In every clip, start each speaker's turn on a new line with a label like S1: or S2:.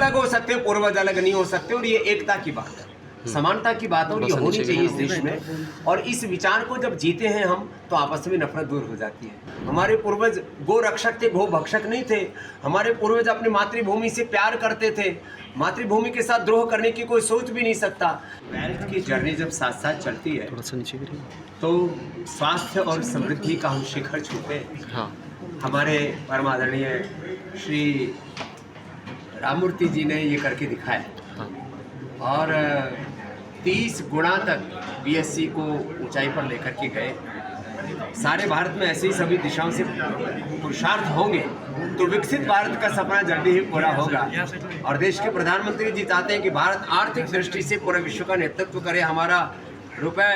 S1: अलग हो सकते हैं, पूर्वज अलग नहीं हो सकते, और ये एकता की बात है, समानता की बात है, और ये होनी चाहिए इस देश में। और इस विचार को जब जीते हैं हम, तो आपस में नफरत दूर हो जाती है। हमारे पूर्वज गो रक्षक थे, गो भक्षक नहीं थे। हमारे पूर्वज अपनी मातृभूमि से प्यार करते थे, मातृभूमि के साथ द्रोह करने की कोई सोच भी नहीं सकता। वेल्थ की जर्नी जब साथ साथ चलती है तो स्वास्थ्य और समृद्धि का हम शिखर छूते हैं।
S2: हाँ।
S1: हमारे परम आदरणीय श्री राममूर्ति जी ने ये करके दिखाया,
S2: हाँ।
S1: और 30 गुना तक बीएससी को ऊंचाई पर लेकर के गए। सारे भारत में ऐसे ही सभी दिशाओं से पुरुषार्थ होंगे तो विकसित भारत का सपना जल्दी ही पूरा होगा। और देश के प्रधानमंत्री जी चाहते हैं कि भारत आर्थिक दृष्टि से पूरे विश्व का नेतृत्व करे, हमारा रुपए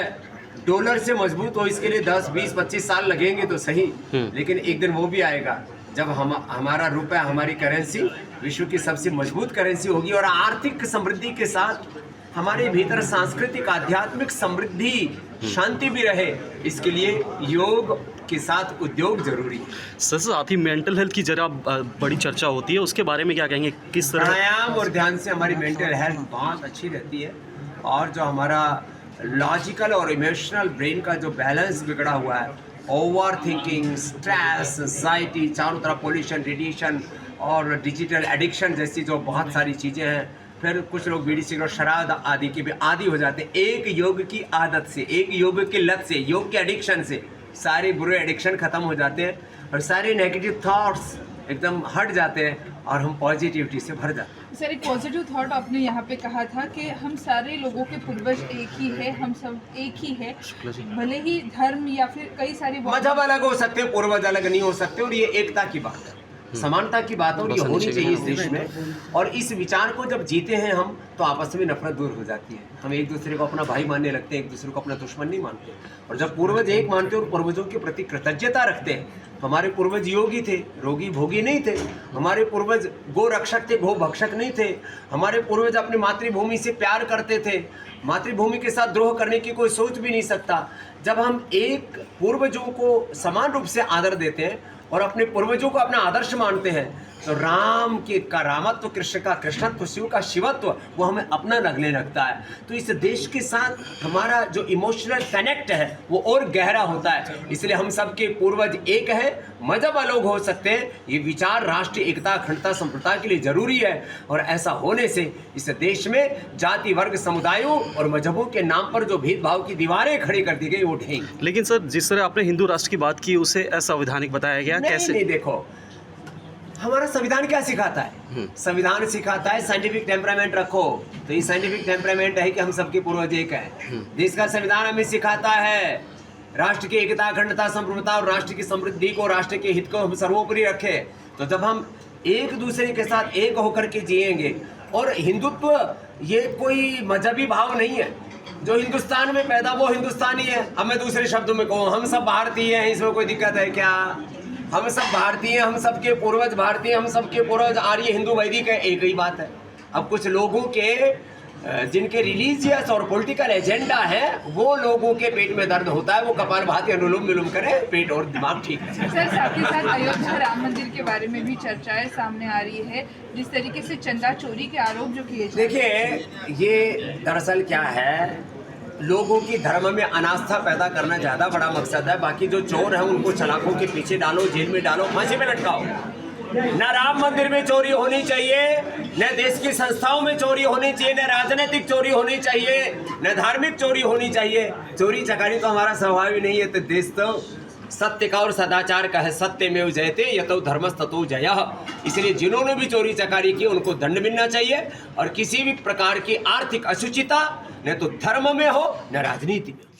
S1: डॉलर से मजबूत हो। इसके लिए 10, 20, 25 साल लगेंगे तो सही, लेकिन एक दिन वो भी आएगा जब हमारा रुपया, हमारी करेंसी विश्व की सबसे मजबूत करेंसी होगी। और आर्थिक समृद्धि के साथ हमारे भीतर सांस्कृतिक आध्यात्मिक समृद्धि, शांति भी रहे, इसके लिए योग के साथ उद्योग जरूरी है।
S2: सर, साथ ही मेंटल हेल्थ की जरा बड़ी चर्चा होती है, उसके बारे में क्या कहेंगे? किस तरह
S1: प्राणायाम और ध्यान से हमारी मेंटल हेल्थ बहुत अच्छी रहती है, और जो हमारा लॉजिकल और इमोशनल ब्रेन का जो बैलेंस बिगड़ा हुआ है, ओवर थिंकिंग, स्ट्रेस, एंजाइटी, चारों तरफ पोल्यूशन, रेडिएशन और डिजिटल एडिक्शन जैसी जो बहुत सारी चीज़ें हैं, फिर कुछ लोग बीड़ी सिगरेट शराब आदि के भी आदी हो जाते हैं। एक योग की आदत से, एक योग की लत से, योग के एडिक्शन से सारे बुरे एडिक्शन खत्म हो जाते हैं, और सारे नेगेटिव थॉट्स एकदम हट जाते हैं, और हम पॉजिटिविटी से भर जाते हैं।
S3: सर, एक पॉजिटिव थॉट आपने यहाँ पे कहा था कि हम सारे लोगों के पूर्वज एक ही है, हम सब एक ही है, भले ही धर्म या फिर कई सारी
S1: मजहब अलग हो सकते हैं, पूर्वज अलग नहीं हो सकते, और ये एकता की बात है, समानता की बात है, और ये होनी चाहिए इस देश में। और इस विचार को जब जीते हैं हम, तो आपस में नफरत दूर हो जाती है। हम एक दूसरे को अपना भाई मानने लगते हैं, एक दूसरे को अपना दुश्मन नहीं मानते। और जब पूर्वज एक मानते हैं और पूर्वजों के प्रति कृतज्ञता रखते हैं, तो हमारे पूर्वज योगी थे, रोगी भोगी नहीं थे। हमारे पूर्वज गो रक्षक थे, गो भक्षक नहीं थे। हमारे पूर्वज अपनी मातृभूमि से प्यार करते थे, मातृभूमि के साथ द्रोह करने की कोई सोच भी नहीं सकता। जब हम एक पूर्वजों को समान रूप से आदर देते हैं और अपने पूर्वजों को अपना आदर्श मानते हैं, तो राम के का रामत्व, कृष्ण का कृष्णत्व, शिव का शिवत्व वो हमें अपना लगने लगता है। तो इस देश के साथ हमारा जो इमोशनल कनेक्ट है वो और गहरा होता है। इसलिए हम सबके पूर्वज एक है, मजहब अलग हो सकते हैं, ये विचार राष्ट्रीय एकता, अखंडता, संप्रभुता के लिए जरूरी है। और ऐसा होने से इस देश में जाति, वर्ग, समुदायों और मजहबों के नाम पर जो भेदभाव की दीवारें खड़ी कर दी गई वो उठेंगी।
S2: लेकिन सर, जिस तरह आपने हिंदू राष्ट्र की बात की, उसे असंवैधानिक बताया गया, कैसे?
S1: नहीं, देखो हमारा संविधान क्या सिखाता है? संविधान सिखाता है साइंटिफिक टेम्परामेंट रखो। तो ये साइंटिफिक टेम्परामेंट है कि हम सबके पूर्वज एक है। देश का संविधान हमें सिखाता है राष्ट्र की एकता, अखंडता, संप्रभुता और राष्ट्र की समृद्धि को, राष्ट्र के हित को हम सर्वोपरि रखें। तो जब हम एक दूसरे के साथ एक होकर के जिएंगे, और हिंदुत्व ये कोई मजहबी भाव नहीं है। जो हिंदुस्तान में पैदा वो हिंदुस्तानी है। अब मैं दूसरे शब्दों में कहूँ, हम सब भारतीय हैं, इसमें कोई दिक्कत है क्या? हम सब भारतीय, हम सबके पूर्वज भारतीय, हम सबके पूर्वज आर्य, हिंदू, वैदिक है, एक ही बात है। अब कुछ लोगों के जिनके रिलीजियस और पॉलिटिकल एजेंडा है, वो लोगों के पेट में दर्द होता है, वो कपालभाति अनुलोम विलोम करे, पेट और दिमाग ठीक है।
S3: सर, साथ ही साथ अयोध्या राम मंदिर के बारे में भी चर्चाएं सामने आ रही है, जिस तरीके से चंदा चोरी के आरोप जो किए जा रहे हैं।
S1: देखिए, ये दरअसल क्या है, लोगों की धर्म में अनास्था पैदा करना ज़्यादा बड़ा मकसद है। बाकी जो चोर हैं उनको सलाखों के पीछे डालो, जेल में डालो, फांसी में लटकाओ। न राम मंदिर में चोरी होनी चाहिए, न देश की संस्थाओं में चोरी होनी चाहिए, न राजनीतिक चोरी होनी चाहिए, न धार्मिक चोरी होनी चाहिए। चोरी चकारी तो हमारा स्वभाव ही नहीं है। तो देश तो सत्य का और सदाचार का है, सत्यमेव जयते यतो धर्मस्ततो जयः। इसलिए जिन्होंने भी चोरी चकारी की उनको दंड मिलना चाहिए, और किसी भी प्रकार की आर्थिक अशुचिता न तो धर्म में हो न राजनीति में।